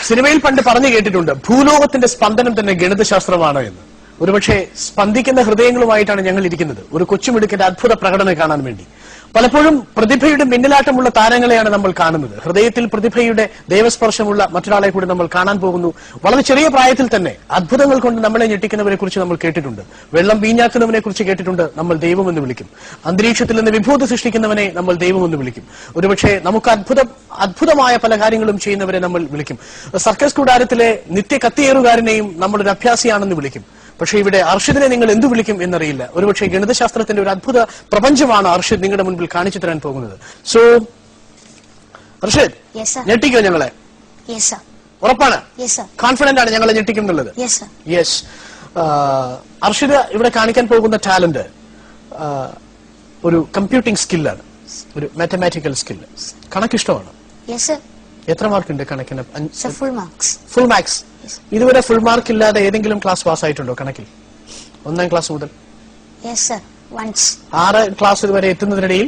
സിനിമയിൽ പണ്ട് പറഞ്ഞു കേട്ടിട്ടുണ്ട്, ഭൂലോകത്തിന്റെ സ്പന്ദനം തന്നെ ഗണിതശാസ്ത്രമാണ് എന്ന്. ഒരുപക്ഷെ സ്പന്ദിക്കുന്ന ഹൃദയങ്ങളുമായിട്ടാണ് ഞങ്ങൾ ഇരിക്കുന്നത്, ഒരു കൊച്ചുമിടുക്കിന്റെ അത്ഭുത പ്രകടനം കാണാൻ വേണ്ടി. പലപ്പോഴും പ്രതിഭയുടെ മിന്നലാട്ടമുള്ള താരങ്ങളെയാണ് നമ്മൾ കാണുന്നത്. ഹൃദയത്തിൽ പ്രതിഭയുടെ ദൈവസ്പർശമുള്ള മറ്റൊരാളെ കൂടി നമ്മൾ കാണാൻ പോകുന്നു. വളരെ ചെറിയ പ്രായത്തിൽ തന്നെ അത്ഭുതങ്ങൾ കൊണ്ട് നമ്മളെ ഞെട്ടിക്കുന്നവരെ കുറിച്ച് നമ്മൾ കേട്ടിട്ടുണ്ട്. വെള്ളം വീഞ്ഞാക്കുന്നവനെ കുറിച്ച് കേട്ടിട്ടുണ്ട്, നമ്മൾ ദൈവമെന്ന് വിളിക്കും. അന്തരീക്ഷത്തിൽ നിന്ന് വിഭൂതി സൃഷ്ടിക്കുന്നവനെ നമ്മൾ ദൈവമെന്ന് വിളിക്കും. ഒരുപക്ഷെ നമുക്ക് അത്ഭുതമായ പല കാര്യങ്ങളും ചെയ്യുന്നവരെ നമ്മൾ വിളിക്കും. സർക്കസ് കൂടാരത്തിലെ നിത്യ കത്തിയേറുകാരനെയും നമ്മളൊരു അഭ്യാസിയാണെന്ന് വിളിക്കും. പക്ഷേ ഇവിടെ അർഷിദിനെ നിങ്ങൾ എന്തു വിളിക്കും എന്നറിയില്ല. ഒരുപക്ഷെ ഗണിതശാസ്ത്രത്തിന്റെ ഒരു അത്ഭുത പ്രപഞ്ചമാണ് അർഷിദ് നിങ്ങളുടെ മുൻപിൽ കാണിച്ചു തരാൻ പോകുന്നത്. സോ അർഷിദ്, ഞെട്ടിക്കോ ഞങ്ങളെ? ഉറപ്പാണ്? കോൺഫിഡന്റ് ആണ് ഞങ്ങളെ ഞെട്ടിക്കും എന്നുള്ളത്? യെസ്. അർഷിദ് ഇവിടെ കാണിക്കാൻ പോകുന്ന ടാലന്റ് ഒരു കമ്പ്യൂട്ടിംഗ് സ്കില്ലാണ്, ഒരു മാത്തമാറ്റിക്കൽ സ്കില്ല്. കണക്കിഷ്ടമാണ്? എത്ര മാർക്കുണ്ട് കണക്കിന്? Full marks. ഇതുവരെ ഫുൾ മാർക്ക് ഇല്ലാതെ ഏതെങ്കിലും ക്ലാസ് പാസ്സായിട്ടുണ്ടോ കണക്കിൽ? 1ാം ക്ലാസ് മുതൽ 6 ക്ലാസ് വരെ എത്തുന്നതിനിടയിൽ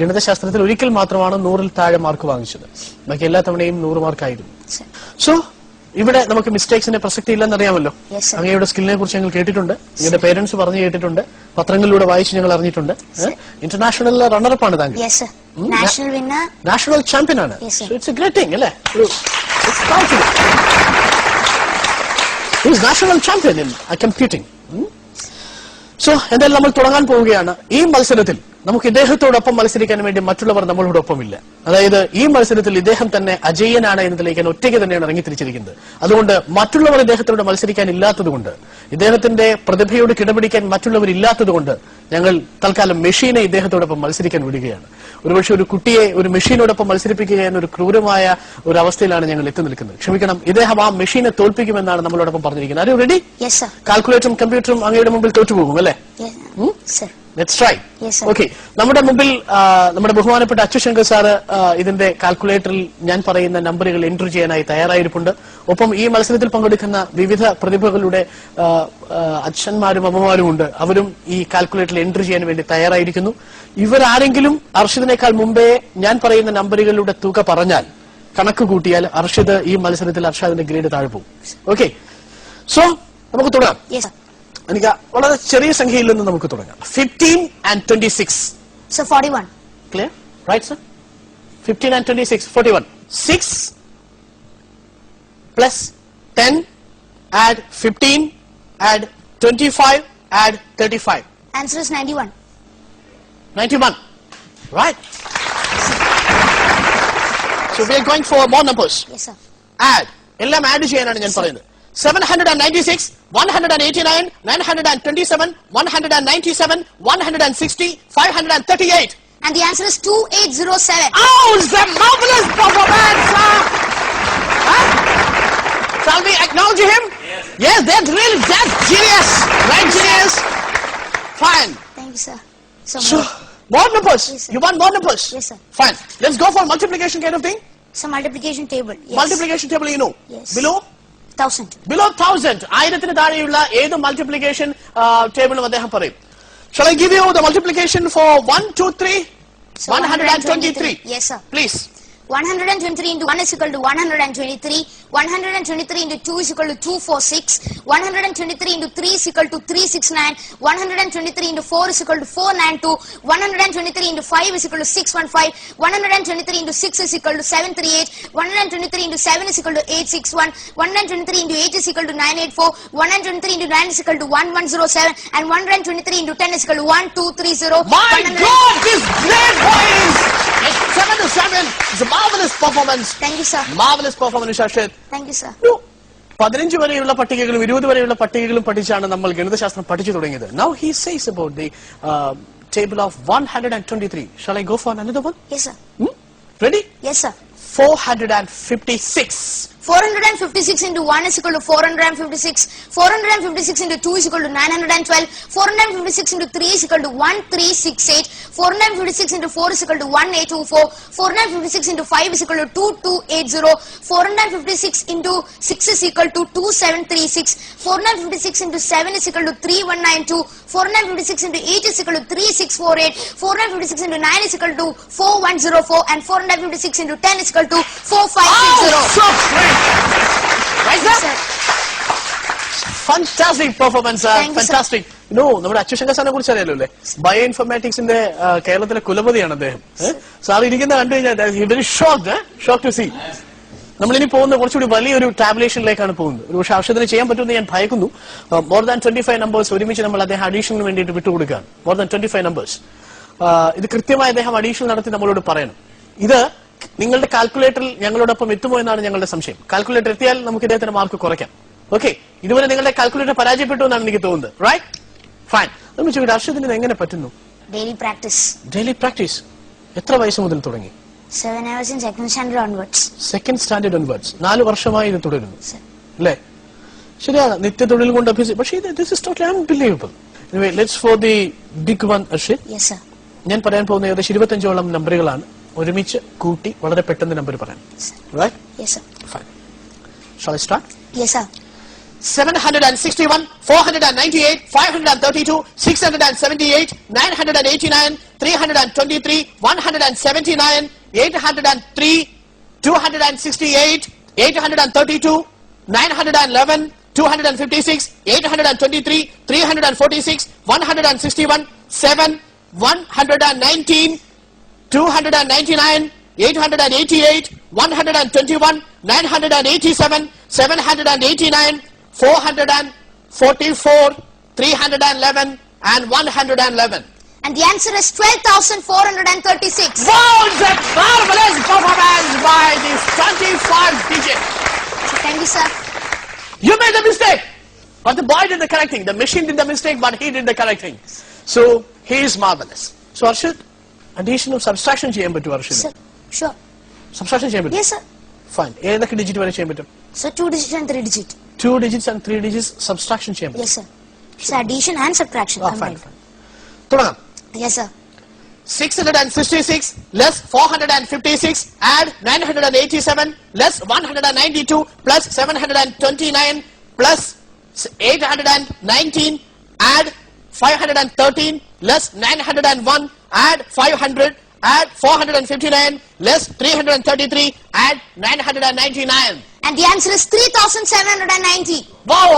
ഗണിതശാസ്ത്രത്തിൽ ഒരിക്കൽ മാത്രമാണ് 100-ൽ താഴെ മാർക്ക് വാങ്ങിച്ചത്. ബാക്കി എല്ലാ തവണയും 100 മാർക്കായിരുന്നു. സോ ഇവിടെ നമുക്ക് മിസ്റ്റേക്സിന്റെ പ്രസക്തി ഇല്ലെന്നറിയാമല്ലോ. അങ്ങയുടെ സ്കില്ലിനെ കുറിച്ച് ഞങ്ങൾ കേട്ടിട്ടുണ്ട്, നിങ്ങളുടെ പേരൻസ് പറഞ്ഞു കേട്ടിട്ടുണ്ട്, പത്രങ്ങളിലൂടെ വായിച്ച് ഞങ്ങൾ അറിഞ്ഞിട്ടുണ്ട്. ഇന്റർനാഷണൽ റണ്ണറപ്പ് ആണ് താങ്കൾ, നാഷണൽ ചാമ്പ്യൻ ആണ്. ഇറ്റ്സ് എ ഗ്രേറ്റ് തിങ് അല്ലേ? National champion in computing. So എന്തായാലും നമ്മൾ തുടങ്ങാൻ പോവുകയാണ്. ഈ മത്സരത്തിൽ നമുക്ക് ഇദ്ദേഹത്തോടൊപ്പം മത്സരിക്കാൻ വേണ്ടി മറ്റുള്ളവർ നമ്മളോടൊപ്പമില്ല. അതായത് ഈ മത്സരത്തിൽ ഇദ്ദേഹം തന്നെ അജയ്യനാണ് എന്ന് തെളിയിക്കാൻ ഒറ്റയ്ക്ക് തന്നെയാണ് ഇറങ്ങിത്തിരിച്ചിരിക്കുന്നത്. അതുകൊണ്ട് മറ്റുള്ളവർ ഇദ്ദേഹത്തോട് മത്സരിക്കാൻ ഇല്ലാത്തതുകൊണ്ട്, ഇദ്ദേഹത്തിന്റെ പ്രതിഭയോട് കിടപിടിക്കാൻ മറ്റുള്ളവരില്ലാത്തതുകൊണ്ട് ഞങ്ങൾ തൽക്കാലം മെഷീനെ ഇദ്ദേഹത്തോടൊപ്പം മത്സരിക്കാൻ വിടുകയാണ്. ഒരുപക്ഷെ ഒരു കുട്ടിയെ ഒരു മെഷീനോടൊപ്പം മത്സരിപ്പിക്കുക എന്നൊരു ക്രൂരമായ ഒരു അവസ്ഥയിലാണ് ഞങ്ങൾ എത്തി നിൽക്കുന്നത്. ക്ഷമിക്കണം, ഇദ്ദേഹം ആ മെഷീനെ തോൽപ്പിക്കുമെന്നാണ് നമ്മളോടൊപ്പം പറഞ്ഞിരിക്കുന്നത്. Are you ready? കാൽക്കുലേറ്ററും കമ്പ്യൂട്ടറും അങ്ങയുടെ മുമ്പിൽ തോറ്റുപോകും അല്ലേ? Let's try. Okay. നമ്മുടെ മുമ്പിൽ നമ്മുടെ ബഹുമാനപ്പെട്ട അച്യുശങ്കർ സാറ് ഇതിന്റെ കാൽക്കുലേറ്ററിൽ ഞാൻ പറയുന്ന നമ്പറുകൾ എൻട്രി ചെയ്യാനായി തയ്യാറായിരിപ്പുണ്ട്. ഒപ്പം ഈ മത്സരത്തിൽ പങ്കെടുക്കുന്ന വിവിധ പ്രതിഭകളുടെ അച്ഛന്മാരും അമ്മമാരും ഉണ്ട്. അവരും ഈ കാൽക്കുലേറ്ററിൽ എൻട്രി ചെയ്യാൻ വേണ്ടി തയ്യാറായിരിക്കുന്നു. ഇവരാരെങ്കിലും അർഷിദിനേക്കാൾ മുമ്പേ ഞാൻ പറയുന്ന നമ്പറുകളുടെ തുക പറഞ്ഞാൽ, കണക്ക് കൂട്ടിയാൽ അർഷിദ് ഈ മത്സരത്തിൽ അർഷാദിന്റെ ഗ്രേഡ് താഴെ പോകും. ഓക്കെ, സോ നമുക്ക് തുടങ്ങാം. എനിക്ക് വളരെ ചെറിയ സംഖ്യയിൽ നിന്ന് നമുക്ക് തുടങ്ങാം. 15 and 26. So 41. Clear? Right, sir? 15 and 26, 41. 6 plus 10, add 15, add 25, add 35. Answer is 91. 91. Right. So we are going for more numbers. Yes, sir. Add. എല്ലാം ആഡ് ചെയ്യാനാണ് ഞാൻ പറയുന്നത്. 796, 189, 927, 197, 160, 538. And the answer is 2807. Oh, it's a marvelous performance, sir! Huh? Shall we acknowledge him? Yes, that's genius. Right, genius? Fine. Thank you, sir. So more numbers. Yes, sir. You want more numbers? Yes, sir. Fine. Let's go for multiplication kind of thing. Some multiplication table. Yes. Multiplication table, you know. Yes. Below? 1000. Below 1000. 1000 താഴെയുള്ള ഏത് multiplication ടേബിളും അദ്ദേഹം പറയും. Shall I give you the multiplication for 1, 2, 3? So 123. Yes, sir. Please. 123 into 1 is equal to 123. 123 into 2 is equal to 246. 123 into 3 is equal to 369. 123 into 4 is equal to 492. 123 into 5 is equal to 615. 123 into 6 is equal to 738. 123 into 7 is equal to 861. 123 into 8 is equal to 984. 123 into 9 is equal to 1107. And 123 into 10 is equal to 1230. My God, this great boys! It's 7 to 7. It's a marvelous performance. Thank you, sir. Marvelous performance, Ashit. Thank you, sir. 15 വരെയുള്ള പട്ടികകളും 20 വരെയുള്ള പട്ടികകളും പഠിച്ചാണ് നമ്മൾ ഗണിതശാസ്ത്രം പഠിച്ചു തുടങ്ങിയത്. Now he says about the table of 123. Shall I go for another one? Yes, sir. Ready? Yes, sir. 456. 456 into 1 is equal to 456. 456 into 2 is equal to 912. 456 into 3 is equal to 1368. 456 into 4 is equal to 1824. 456 into 5 is equal to 2280. 456 into 6 is equal to 2736. 456 into 7 is equal to 3192. 456 into 8 is equal to 3648. 456 into 9 is equal to 4104. And 456 into 10 is equal to 4560. Oh, so great! Fantastic performance. Thank you, sir. Fantastic. നമ്മുടെ അച്യുശങ്കർ സാറിനെ കുറിച്ച് അറിയാലോ അല്ലേ? Bio ഇൻഫർമാറ്റിക്സിന്റെ കേരളത്തിലെ കുലപതിയാണ് അദ്ദേഹം. Sir ഇരിക്കുന്ന കണ്ടു കഴിഞ്ഞാൽ വെരി ഷോക്ക് ടു സീ. നമ്മളിനി പോകുന്ന കുറച്ചുകൂടി വലിയൊരു ടാബുലേഷനിലേക്കാണ് പോകുന്നത്. ഒരു പക്ഷേ ആവശ്യത്തിന് ചെയ്യാൻ പറ്റുമെന്ന് ഞാൻ ഭയക്കുന്നു. മോർ ദാൻ 25 നമ്പേഴ്സ് ഒരുമിച്ച് നമ്മൾ അദ്ദേഹം അഡീഷണലിന് വേണ്ടിയിട്ട് വിട്ടുകൊടുക്കുകയാണ്. More than 25 numbers. ഇത് കൃത്യമായി അദ്ദേഹം അഡീഷണൽ നടത്തി നമ്മളോട് പറയണം. ഇത് നിങ്ങളുടെ കാൽക്കുലേറ്ററിൽ ഞങ്ങളോടൊപ്പം എത്തുമോ എന്നാണ് ഞങ്ങളുടെ സംശയം. കാൽക്കുലേറ്റർ എത്തിയാൽ നമുക്ക് ഇദ്ദേഹത്തിന്റെ മാർക്ക് കുറയ്ക്കാം. ഓക്കെ, ഇതുവരെ നിങ്ങളുടെ കാൽക്കുലേറ്റർ പരാജയപ്പെട്ടു എന്നാണ് എനിക്ക് തോന്നുന്നത്. Right, fine. നമ്മൾ ചോദിക്കട്ടെ, അർഷദിന് ഇത് എങ്ങനെ പറ്റുന്നു? Daily practice. Daily practice. എത്ര വയസ്സ് മുതൽ തുടങ്ങി? 7 hours in second standard onwards. Second standard onwards. 4 വർഷമായി ഇത് തുടരുന്നു Sir. അല്ലേ? ശരിയാണ്, നിത്യതൊഴിൽ കൊണ്ട് അഭ്യസിച്ചു. പക്ഷേ this is totally unbelievable. Anyway, let's for the big one Arshid. Yes, sir. ഞാൻ പറയാൻ പോകുന്ന ഏകദേശം 25ഓളം നമ്പറുകളാണ്. ഒരുമിച്ച് കൂട്ടി വളരെ പെട്ടെന്ന് നമ്പർ പറയാം. Right? Yes, sir. Fine. Shall I start? Yes, sir. 761, 498, 532, 678, 989, 323, 179, 803, 268, 832, 911, 256, 823, 346, 161, 7, 119, 299, 888, 121, 987, 789, 444, 311, and 111. And the answer is 12,436. Wow, that marvelous performance by this 25 digit. Thank you, sir. You made a mistake, but the boy did the correct thing. The machine did the mistake, but he did the correct thing. So he is marvelous. So Arshid, addition of subtraction ചെയ്യാൻ പറ്റുമോ Arshid? Sir, sure. Subtraction ചെയ്യാൻ പറ്റും? Yes, sir. Fine. ഏതൊക്കെ digit വരെ ചെയ്യാൻ പറ്റും? So 2 digit and 3 digit. 2 digits and 3 digits subtraction ചെയ്യാൻ പറ്റും? Yes, sir. So addition and subtraction. Fine, combined. fine. തുടങ്ങാം. Yes, sir. 666 less 456 add 987 less 192 plus 729 plus 819 add 513 less 901 add 500 add 459 less 333 add 999. And the answer is 3,790. Wow!